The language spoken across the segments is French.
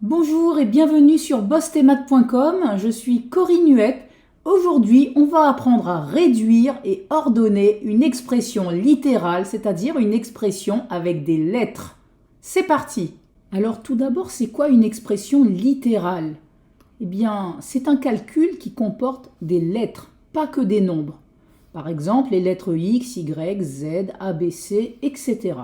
Bonjour et bienvenue sur bossemath.com, je suis Corinne Huette. Aujourd'hui, on va apprendre à réduire et ordonner une expression littérale, c'est-à-dire une expression avec des lettres. C'est parti! Alors tout d'abord, c'est quoi une expression littérale? Eh bien, c'est un calcul qui comporte des lettres, pas que des nombres. Par exemple, les lettres X, Y, Z, A, B, C, etc.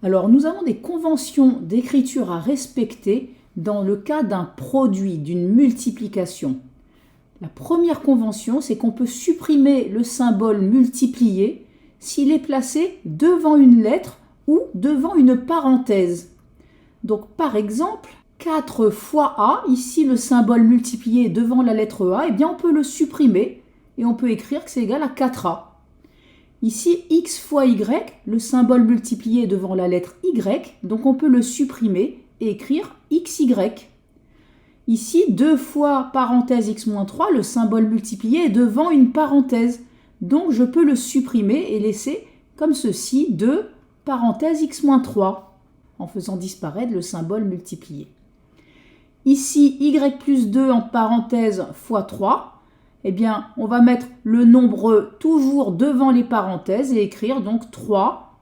Alors, nous avons des conventions d'écriture à respecter dans le cas d'un produit, d'une multiplication. La première convention, c'est qu'on peut supprimer le symbole multiplié s'il est placé devant une lettre ou devant une parenthèse. Donc, par exemple, 4 fois A, ici le symbole multiplié est devant la lettre A, eh bien on peut le supprimer et on peut écrire que c'est égal à 4A. Ici, X fois Y, le symbole multiplié est devant la lettre Y, donc on peut le supprimer et écrire XY. Ici, 2 fois parenthèse x-3, le symbole multiplié est devant une parenthèse. Donc je peux le supprimer et laisser comme ceci 2 parenthèse x-3 en faisant disparaître le symbole multiplié. Ici, y plus 2 en parenthèse fois 3, eh bien, on va mettre le nombre toujours devant les parenthèses et écrire donc 3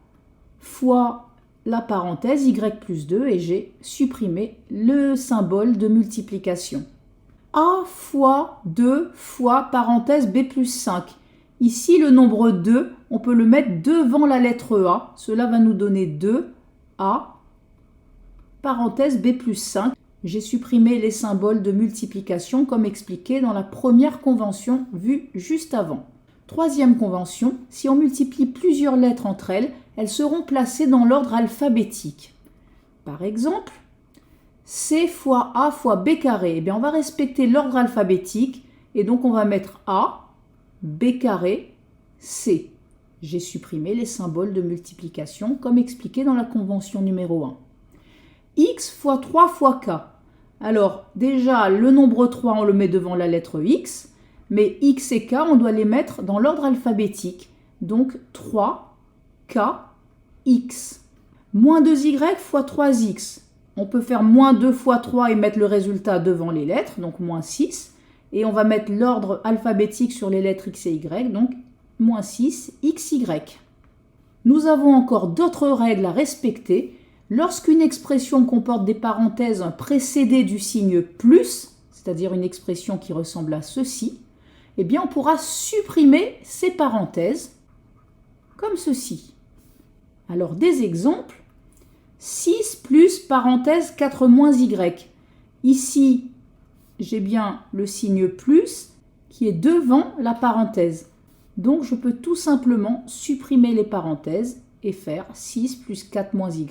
fois la parenthèse y plus 2 et j'ai supprimé le symbole de multiplication. A fois 2 fois parenthèse B plus 5. Ici, le nombre 2, on peut le mettre devant la lettre A. Cela va nous donner 2A, parenthèse B plus 5. J'ai supprimé les symboles de multiplication comme expliqué dans la première convention vue juste avant. Troisième convention, si on multiplie plusieurs lettres entre elles, elles seront placées dans l'ordre alphabétique. Par exemple, C fois A fois B carré. Eh bien, on va respecter l'ordre alphabétique et donc on va mettre A, B carré, C. J'ai supprimé les symboles de multiplication comme expliqué dans la convention numéro 1. X fois 3 fois K. Alors, déjà, le nombre 3, on le met devant la lettre X, mais X et K, on doit les mettre dans l'ordre alphabétique. Donc, 3, K, X. Moins 2Y fois 3X. On peut faire moins 2 fois 3 et mettre le résultat devant les lettres, donc moins 6. Et on va mettre l'ordre alphabétique sur les lettres X et Y, donc moins 6, XY. Nous avons encore d'autres règles à respecter. Lorsqu'une expression comporte des parenthèses précédées du signe plus, c'est-à-dire une expression qui ressemble à ceci, eh bien on pourra supprimer ces parenthèses comme ceci. Alors des exemples, 6 plus parenthèse 4 moins y. Ici, j'ai bien le signe plus qui est devant la parenthèse. Donc je peux tout simplement supprimer les parenthèses et faire 6 plus 4 moins y.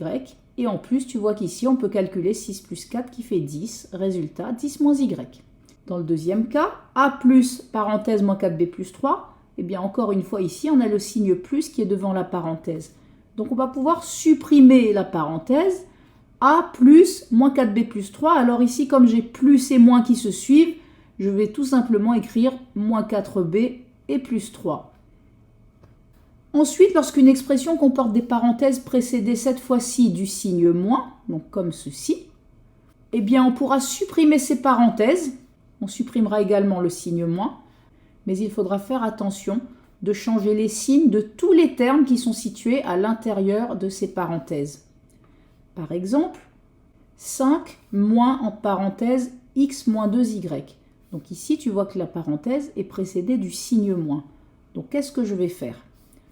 Et en plus, tu vois qu'ici, on peut calculer 6 plus 4 qui fait 10. Résultat, 10 moins y. Dans le deuxième cas, A plus parenthèse moins 4b plus 3. Eh bien, encore une fois, ici, on a le signe plus qui est devant la parenthèse. Donc, on va pouvoir supprimer la parenthèse. A plus moins 4b plus 3. Alors ici, comme j'ai plus et moins qui se suivent, je vais tout simplement écrire moins 4b et plus 3. Ensuite, lorsqu'une expression comporte des parenthèses précédées cette fois-ci du signe moins, donc comme ceci, eh bien on pourra supprimer ces parenthèses. On supprimera également le signe moins, mais il faudra faire attention de changer les signes de tous les termes qui sont situés à l'intérieur de ces parenthèses. Par exemple, 5 moins en parenthèse x moins 2y. Donc ici, tu vois que la parenthèse est précédée du signe moins. Donc qu'est-ce que je vais faire ?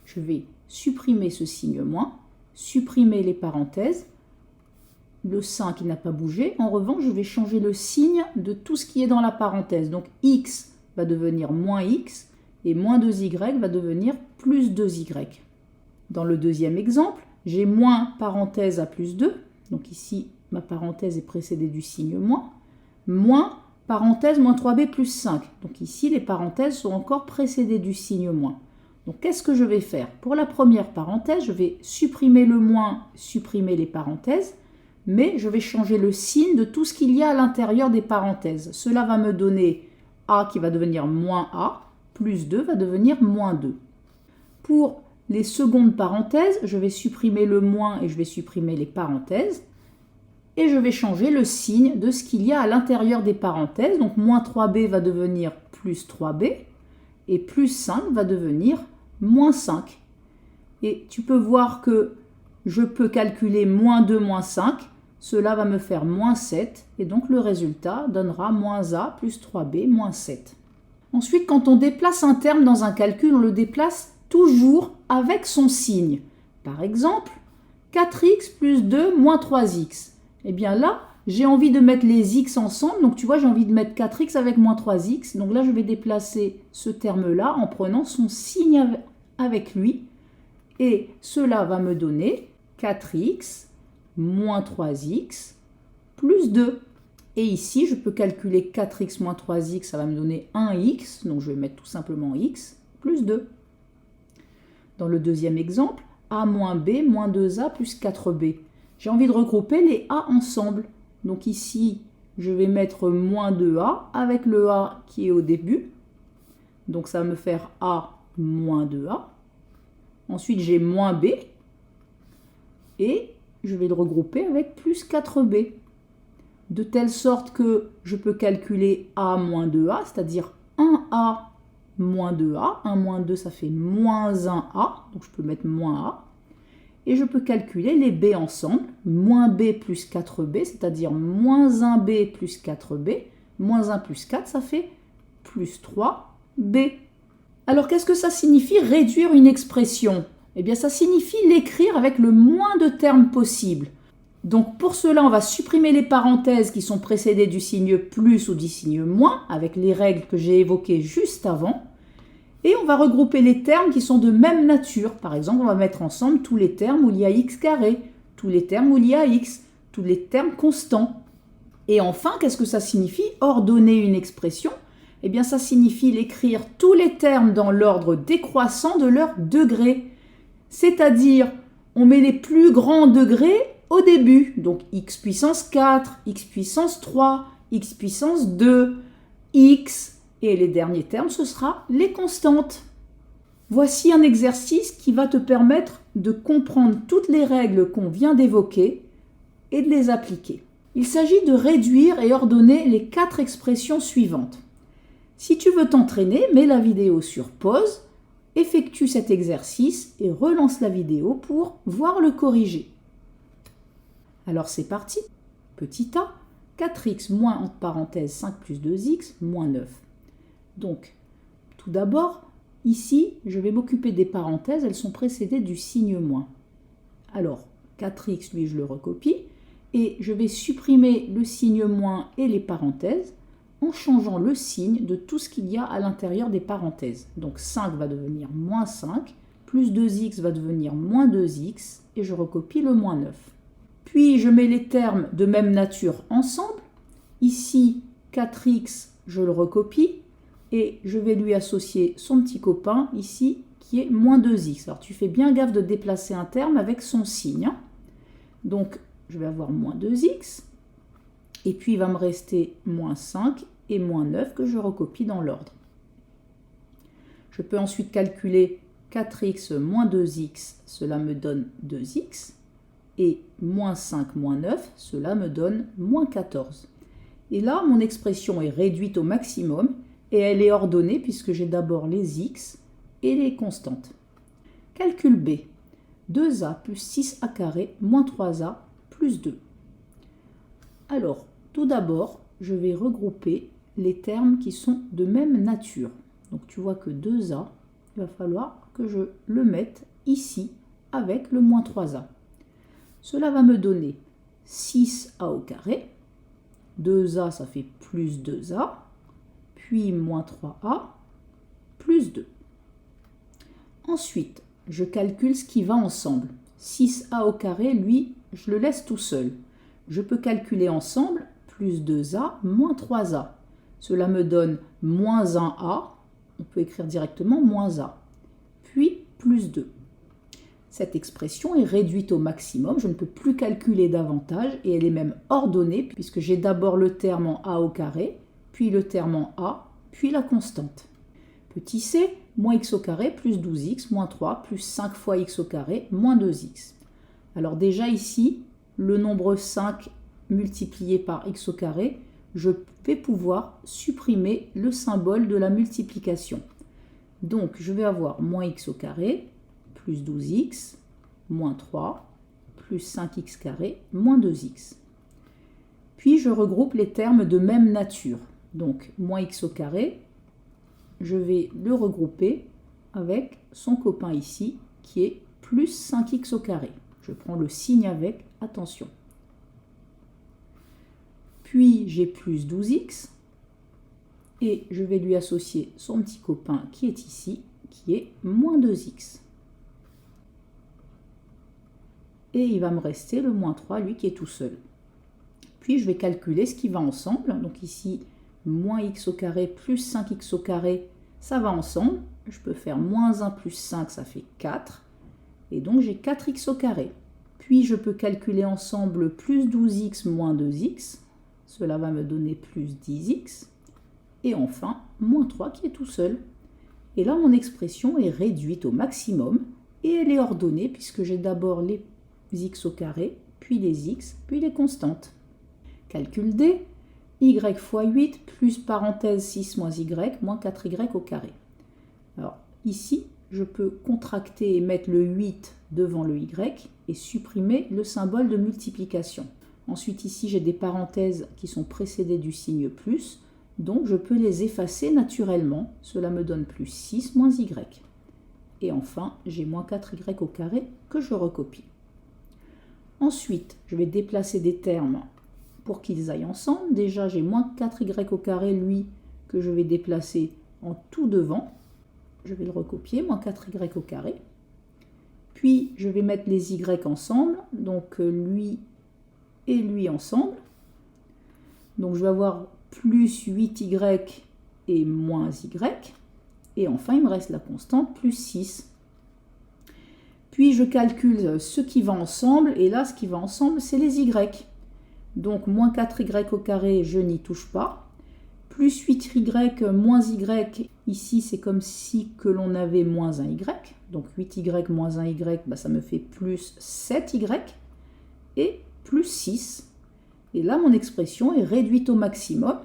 Je vais supprimer ce signe moins, supprimer les parenthèses. Le 5 il n'a pas bougé. En revanche, je vais changer le signe de tout ce qui est dans la parenthèse. Donc x va devenir moins x et moins 2y va devenir plus 2y. Dans le deuxième exemple, j'ai moins parenthèse à plus 2. Donc ici, ma parenthèse est précédée du signe moins parenthèse moins 3b plus 5. Donc ici, les parenthèses sont encore précédées du signe moins. Donc, qu'est-ce que je vais faire? Pour la première parenthèse, je vais supprimer le moins, supprimer les parenthèses, mais je vais changer le signe de tout ce qu'il y a à l'intérieur des parenthèses. Cela va me donner A qui va devenir moins A, plus 2 va devenir moins 2. Pour les secondes parenthèses, je vais supprimer le moins et je vais supprimer les parenthèses. et je vais changer le signe de ce qu'il y a à l'intérieur des parenthèses. Donc moins 3b va devenir plus 3b et plus 5 va devenir moins 5. Et tu peux voir que je peux calculer moins 2, moins 5. Cela va me faire moins 7 et donc le résultat donnera moins a plus 3b moins 7. Ensuite, quand on déplace un terme dans un calcul, on le déplace toujours avec son signe. Par exemple, 4x plus 2 moins 3x. Eh bien là, j'ai envie de mettre les x ensemble. Donc tu vois, j'ai envie de mettre 4x avec moins 3x. Donc là, je vais déplacer ce terme-là en prenant son signe avec lui. Et cela va me donner 4x moins 3x plus 2. Et ici, je peux calculer 4x moins 3x, ça va me donner 1x. Donc je vais mettre tout simplement x plus 2. Dans le deuxième exemple, a moins b moins 2a plus 4b. J'ai envie de regrouper les a ensemble. Donc ici, je vais mettre moins 2a avec le a qui est au début. Donc ça va me faire a moins 2a. Ensuite, j'ai moins b. Et je vais le regrouper avec plus 4b. De telle sorte que je peux calculer a moins 2a, c'est-à-dire 1a moins 2a. 1 moins 2, ça fait moins 1a. Donc je peux mettre moins a. Et je peux calculer les b ensemble. Moins b plus 4b, c'est-à-dire moins 1b plus 4b. Moins 1 plus 4, ça fait plus 3b. Alors qu'est-ce que ça signifie réduire une expression? Eh bien ça signifie l'écrire avec le moins de termes possible. Donc pour cela, on va supprimer les parenthèses qui sont précédées du signe plus ou du signe moins, avec les règles que j'ai évoquées juste avant. Et on va regrouper les termes qui sont de même nature. Par exemple, on va mettre ensemble tous les termes où il y a x carré, tous les termes où il y a x, tous les termes constants. Et enfin, qu'est-ce que ça signifie ordonner une expression? Eh bien ça signifie l'écrire tous les termes dans l'ordre décroissant de leur degré. C'est-à-dire, on met les plus grands degrés au début. Donc x puissance 4, x puissance 3, x puissance 2, x, et les derniers termes, ce sera les constantes. Voici un exercice qui va te permettre de comprendre toutes les règles qu'on vient d'évoquer et de les appliquer. Il s'agit de réduire et ordonner les 4 expressions suivantes. Si tu veux t'entraîner, mets la vidéo sur pause, effectue cet exercice et relance la vidéo pour voir le corriger. Alors c'est parti. Petit a, 4x moins entre parenthèses 5 plus 2x moins 9. Donc, tout d'abord, ici, je vais m'occuper des parenthèses, elles sont précédées du signe moins. Alors, 4x, lui, je le recopie, et je vais supprimer le signe moins et les parenthèses en changeant le signe de tout ce qu'il y a à l'intérieur des parenthèses. Donc 5 va devenir moins 5, plus 2x va devenir moins 2x, et je recopie le moins 9. Puis je mets les termes de même nature ensemble. Ici, 4x, je le recopie, et je vais lui associer son petit copain, ici, qui est moins 2x. Alors tu fais bien gaffe de déplacer un terme avec son signe. Donc je vais avoir moins 2x, et puis il va me rester moins 5 et moins 9 que je recopie dans l'ordre. Je peux ensuite calculer 4x moins 2x, cela me donne 2x, et moins 5 moins 9, cela me donne moins 14. Et là, mon expression est réduite au maximum, et elle est ordonnée puisque j'ai d'abord les x et les constantes. Calcul B. 2a plus 6a carré moins 3a plus 2. Alors, tout d'abord, je vais regrouper les termes qui sont de même nature. Donc tu vois que 2a, il va falloir que je le mette ici avec le moins 3a. Cela va me donner 6a au carré. 2a, ça fait plus 2a. Puis moins 3a, plus 2. Ensuite, je calcule ce qui va ensemble. 6a au carré, lui, je le laisse tout seul. Je peux calculer ensemble plus 2a moins 3a. Cela me donne moins 1a, on peut écrire directement moins a, puis plus 2. Cette expression est réduite au maximum, je ne peux plus calculer davantage et elle est même ordonnée puisque j'ai d'abord le terme en a au carré, puis le terme en a, puis la constante. Petit c, moins x au carré plus 12x moins 3 plus 5 fois x au carré moins 2x. Alors déjà ici, le nombre 5 multiplié par x au carré, je vais pouvoir supprimer le symbole de la multiplication. Donc, je vais avoir moins x au carré, plus 12x, moins 3, plus 5x carré, moins 2x. Puis, je regroupe les termes de même nature. Donc, moins x au carré, je vais le regrouper avec son copain ici, qui est plus 5x au carré. Je prends le signe avec, attention. Puis, j'ai plus 12x, et je vais lui associer son petit copain qui est ici, qui est moins 2x. Et il va me rester le moins 3, lui qui est tout seul. Puis je vais calculer ce qui va ensemble. Donc ici, moins x au carré plus 5x au carré, ça va ensemble. Je peux faire moins 1 plus 5, ça fait 4. Et donc j'ai 4x au carré. Puis je peux calculer ensemble plus 12x moins 2x. Cela va me donner plus 10x. Et enfin, moins 3 qui est tout seul. Et là, mon expression est réduite au maximum. Et elle est ordonnée puisque j'ai d'abord les x au carré, puis les x, puis les constantes. Calcul D, y fois 8 plus parenthèse 6 moins y moins 4y au carré. Alors ici, je peux contracter et mettre le 8 devant le y et supprimer le symbole de multiplication. Ensuite ici, j'ai des parenthèses qui sont précédées du signe plus, donc je peux les effacer naturellement. Cela me donne plus 6 moins y. Et enfin, j'ai moins 4y au carré que je recopie. Ensuite, je vais déplacer des termes pour qu'ils aillent ensemble. Déjà, j'ai moins 4y au carré, lui, que je vais déplacer en tout devant. Je vais le recopier, moins 4y au carré. Puis, je vais mettre les y ensemble, donc lui et lui ensemble. Donc, je vais avoir plus 8y et moins y. Et enfin, il me reste la constante, plus 6. Puis je calcule ce qui va ensemble, et là, ce qui va ensemble, c'est les y. Donc, moins 4y au carré, je n'y touche pas. Plus 8y moins y, ici, c'est comme si que l'on avait moins 1y. Donc, 8y moins 1y, ça me fait plus 7y, et plus 6. Et là, mon expression est réduite au maximum,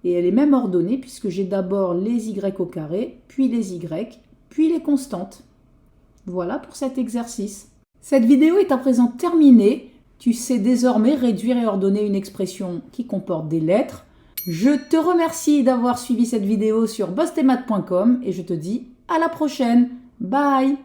et elle est même ordonnée, puisque j'ai d'abord les y au carré, puis les y, puis les constantes. Voilà pour cet exercice. Cette vidéo est à présent terminée. Tu sais désormais réduire et ordonner une expression qui comporte des lettres. Je te remercie d'avoir suivi cette vidéo sur bossdesmaths.com et je te dis à la prochaine. Bye!